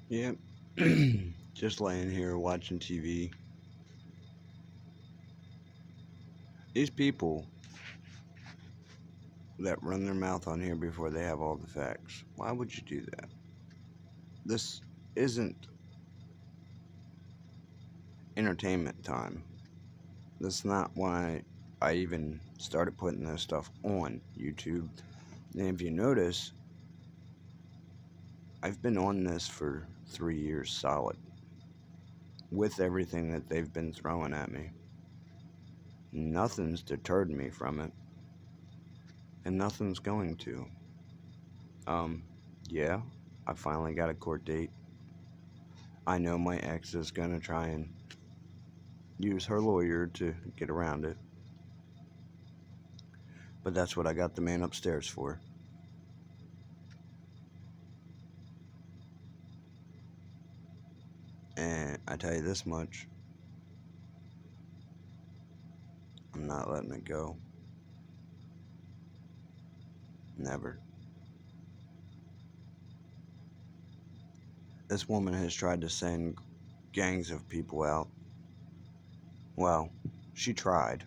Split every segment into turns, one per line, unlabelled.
Yep. Just laying here watching TV. These people that run their mouth on here before they have all the facts. Why would you do that? This isn't entertainment time. That's not why I even started putting this stuff on YouTube. And if you notice, I've been on this for 3 years solid with everything that they've been throwing at me. Nothing's deterred me from it, and nothing's going to. Um, yeah, I finally got a court date. I know my ex is gonna try and use her lawyer to get around it, but that's what I got the man upstairs for. And I tell you this much, I'm not letting it go. Never. This woman has tried to send gangs of people out. Well, she tried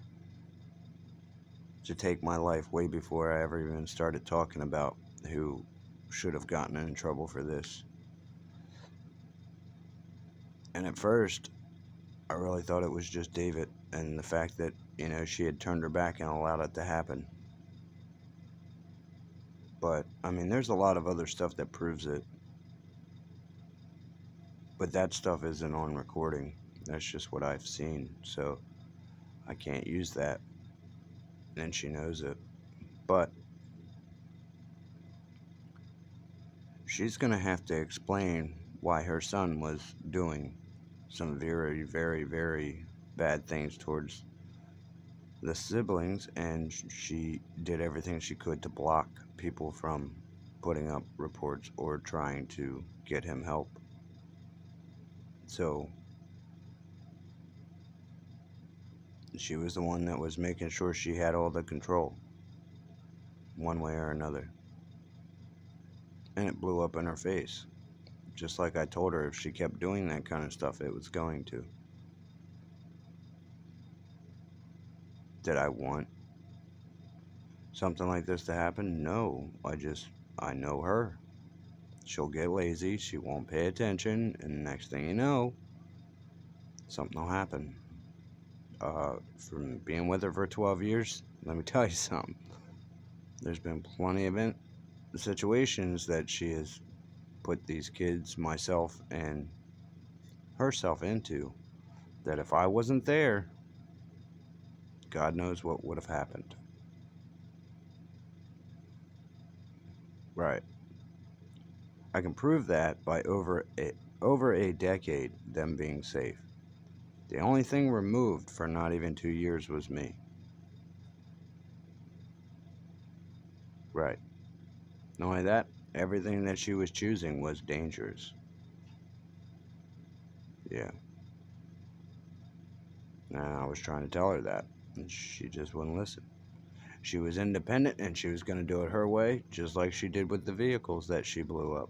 to take my life way before I ever even started talking about who should have gotten in trouble for this. And at first, I really thought it was just David and the fact that, she had turned her back and allowed it to happen. But, I mean, there's a lot of other stuff that proves it. But that stuff isn't on recording. That's just what I've seen. So, I can't use that. And she knows it. But, she's going to have to explain why her son was doing some very, very, very bad things towards the siblings, and she did everything she could to block people from putting up reports or trying to get him help. So she was the one that was making sure she had all the control, one way or another. And it blew up in her face. Just like I told her, if she kept doing that kind of stuff, it was going to. Did I want something like this to happen? No. I know her. She'll get lazy, she won't pay attention, and next thing you know, something will happen. From being with her for 12 years, let me tell you something. There's been plenty of situations that she has put these kids, myself, and herself into that if I wasn't there, God knows what would have happened. Right. I can prove that by over a decade them being safe. The only thing removed for not even 2 years was me. Right. Not only that, everything that she was choosing was dangerous. Yeah. And I was trying to tell her that, and she just wouldn't listen. She was independent and she was going to do it her way, just like she did with the vehicles that she blew up.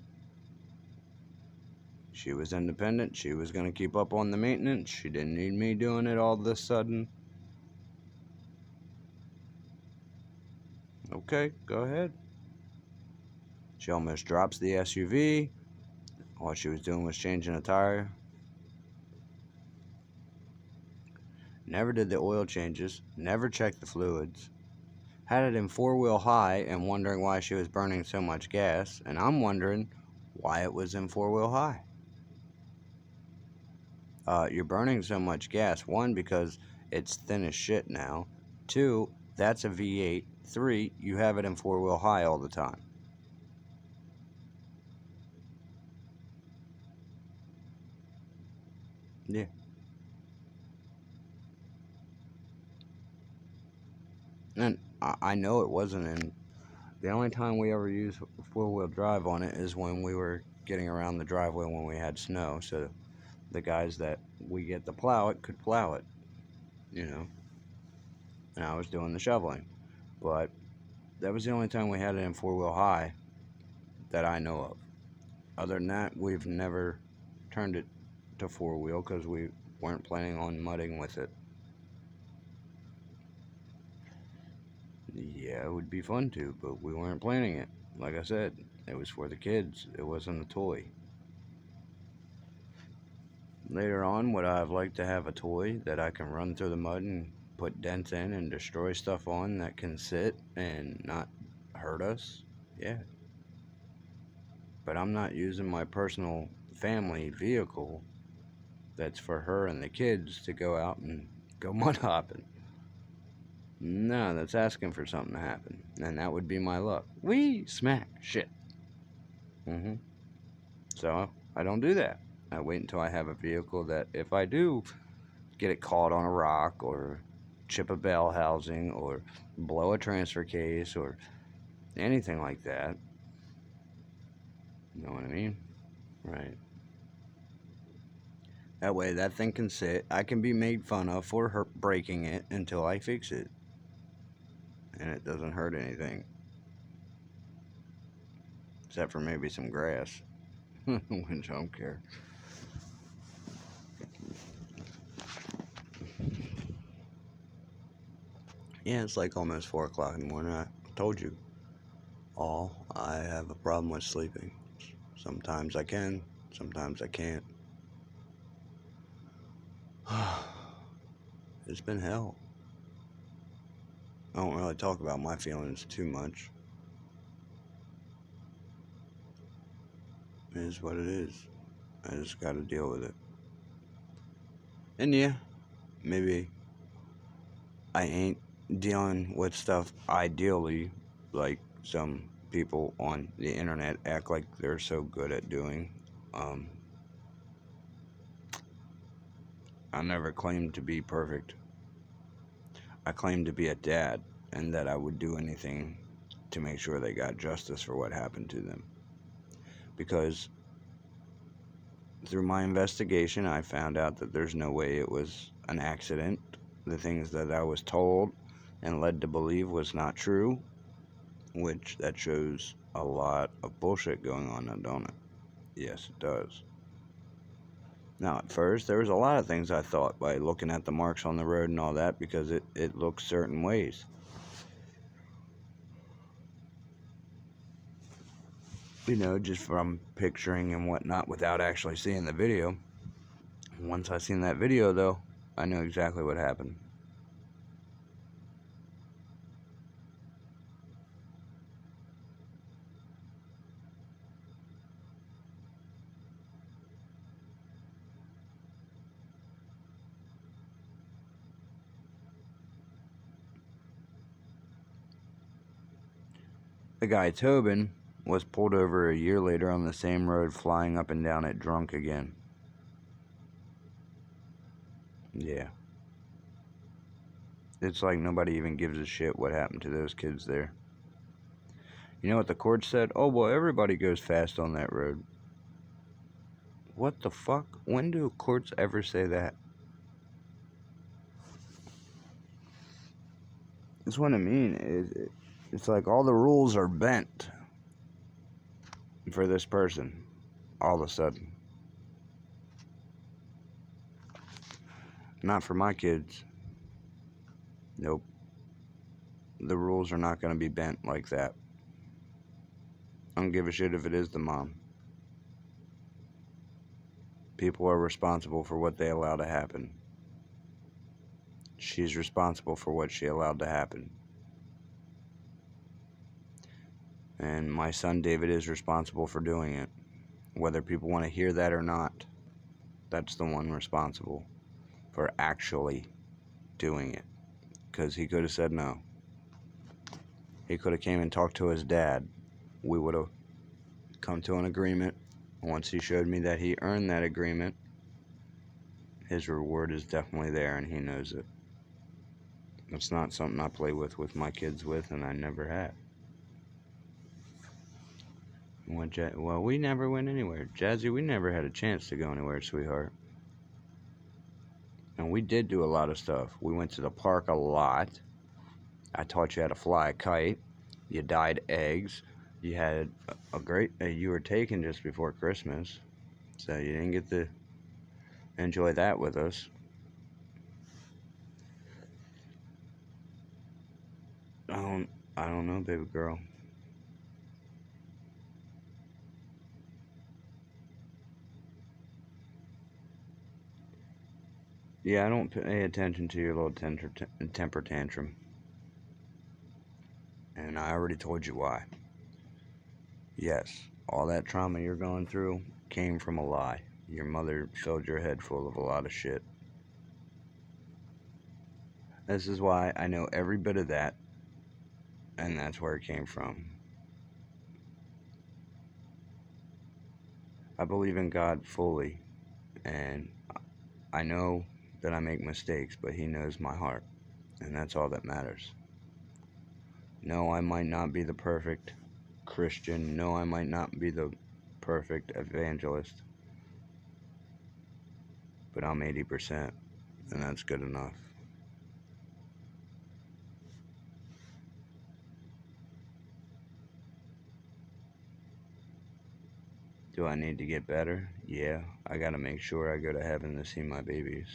She was independent. She was going to keep up on the maintenance. She didn't need me doing it all of a sudden. Okay, go ahead. She almost drops the SUV. All she was doing was changing a tire. Never did the oil changes. Never checked the fluids. Had it in four-wheel high and wondering why she was burning so much gas. And I'm wondering why it was in four-wheel high. You're burning so much gas. One, because it's thin as shit now. Two, that's a V8. Three, you have it in four-wheel high all the time. Yeah. And I know it wasn't in. The only time we ever used four-wheel drive on it is when we were getting around the driveway when we had snow. So the guys that we get to plow it could plow it, you know. And I was doing the shoveling. But that was the only time we had it in four-wheel high that I know of. Other than that, we've never turned it to four-wheel because we weren't planning on mudding with it. Yeah, it would be fun to, but we weren't planning it. Like I said, it was for the kids. It wasn't a toy. Later on, would I have liked to have a toy that I can run through the mud and put dents in and destroy stuff on that can sit and not hurt us? Yeah. But I'm not using my personal family vehicle that's for her and the kids to go out and go mud hopping. No, that's asking for something to happen. And that would be my luck. Wee! Smack! Shit. So, I don't do that. I wait until I have a vehicle that if I do get it caught on a rock or chip a bell housing or blow a transfer case or anything like that. You know what I mean? Right. That way that thing can sit. I can be made fun of for her breaking it until I fix it. And it doesn't hurt anything. Except for maybe some grass. Which I don't care. Yeah, it's like almost 4 o'clock in the morning. I told you all I have a problem with sleeping. Sometimes I can, sometimes I can't. It's been hell. I don't really talk about my feelings too much. It is what it is. I just gotta deal with it. And yeah, maybe I ain't dealing with stuff ideally like some people on the internet act like they're so good at doing. I never claimed to be perfect. I claimed to be a dad and that I would do anything to make sure they got justice for what happened to them. Because through my investigation, I found out that there's no way it was an accident. The things that I was told and led to believe was not true, which that shows a lot of bullshit going on now, don't it? Yes, it does. Now, at first, there was a lot of things I thought by looking at the marks on the road and all that because it looks certain ways. You know, just from picturing and whatnot without actually seeing the video. Once I seen that video, though, I knew exactly what happened. The guy, Tobin, was pulled over a year later on the same road, flying up and down it drunk again. Yeah. It's like nobody even gives a shit what happened to those kids there. You know what the court said? Oh, well, everybody goes fast on that road. What the fuck? When do courts ever say that? That's what I mean. It's like all the rules are bent for this person all of a sudden. Not for my kids. Nope. The rules are not going to be bent like that. I don't give a shit if it is the mom. People are responsible for what they allow to happen. She's responsible for what she allowed to happen. And my son David is responsible for doing it. Whether people want to hear that or not, that's the one responsible for actually doing it. Because he could have said no. He could have came and talked to his dad. We would have come to an agreement. Once he showed me that he earned that agreement, his reward is definitely there and he knows it. It's not something I play with my kids with, and I never have. Well, we never went anywhere. Jazzy, we never had a chance to go anywhere, sweetheart. And we did do a lot of stuff. We went to the park a lot. I taught you how to fly a kite. You dyed eggs. You had a great, you were taken just before Christmas, so you didn't get to enjoy that with us. I don't, I don't know, baby girl. Yeah, I don't pay attention to your little temper tantrum, and I already told you why. Yes, all that trauma you're going through came from a lie. Your mother filled your head full of a lot of shit. This is why I know every bit of that, and that's where it came from. I believe in God fully, and I know that I make mistakes, but He knows my heart, and that's all that matters. No, I might not be the perfect Christian. No, I might not be the perfect evangelist, but I'm 80%, and that's good enough. Do I need to get better? Yeah, I gotta make sure I go to heaven to see my babies.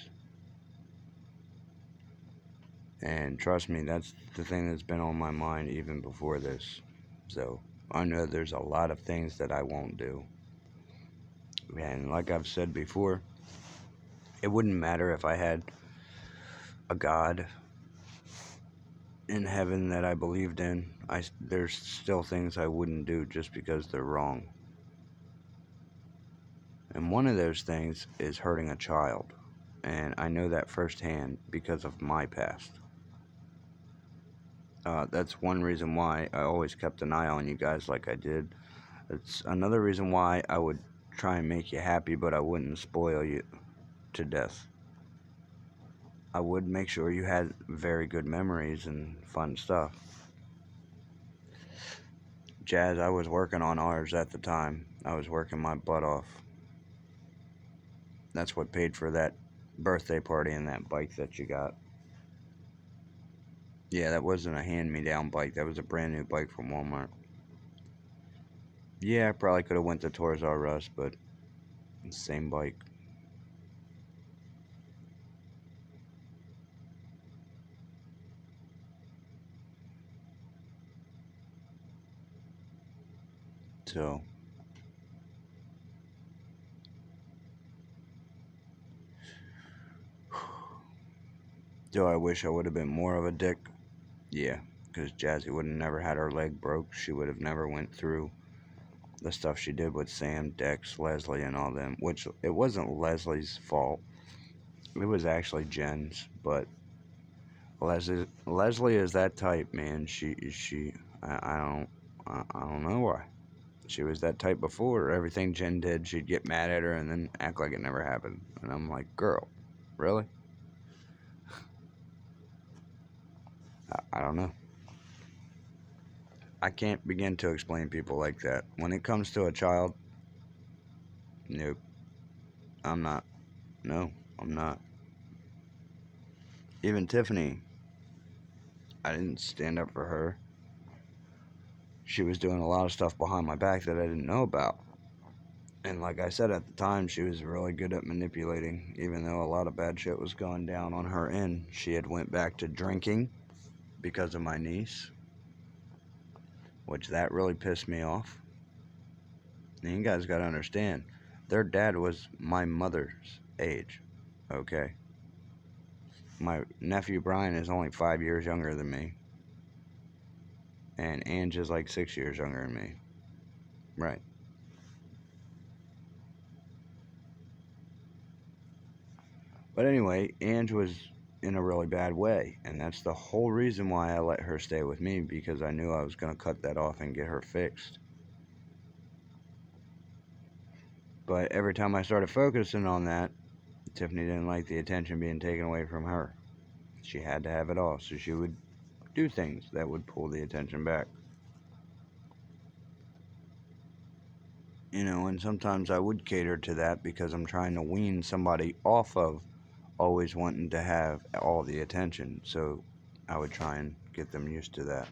And trust me, that's the thing that's been on my mind even before this. So I know there's a lot of things that I won't do. And like I've said before, it wouldn't matter if I had a God in heaven that I believed in. There's still things I wouldn't do just because they're wrong. And one of those things is hurting a child. And I know that firsthand because of my past. That's one reason why I always kept an eye on you guys like I did. It's another reason why I would try and make you happy, but I wouldn't spoil you to death. I would make sure you had very good memories and fun stuff. Jazz, I was working on ours at the time. I was working my butt off. That's what paid for that birthday party and that bike that you got. Yeah, that wasn't a hand-me-down bike. That was a brand new bike from Walmart. Yeah, I probably could have went to Toys R Us, but same bike. So, do I wish I would have been more of a dick? Yeah, because Jazzy would have never had her leg broke. She would have never went through the stuff she did with Sam, Dex, Leslie, and all them. Which it wasn't Leslie's fault. It was actually Jen's. But Leslie is that type, man. I don't know why. She was that type before. Everything Jen did, she'd get mad at her and then act like it never happened. And I'm like, girl, really? I don't know. I can't begin to explain people like that. When it comes to a child, nope, I'm not. No, I'm not. Even Tiffany, I didn't stand up for her. She was doing a lot of stuff behind my back that I didn't know about. And like I said at the time, she was really good at manipulating. Even though a lot of bad shit was going down on her end, she had went back to drinking because of my niece, which that really pissed me off. And you guys got to understand, their dad was my mother's age, okay? My nephew Brian is only 5 years younger than me, and Ange is like 6 years younger than me. Right. But anyway, Ange was in a really bad way, and that's the whole reason why I let her stay with me, because I knew I was going to cut that off and get her fixed. But every time I started focusing on that, Tiffany didn't like the attention being taken away from her. She had to have it all, so she would do things that would pull the attention back. And sometimes I would cater to that because I'm trying to wean somebody off of always wanting to have all the attention. So I would try and get them used to that.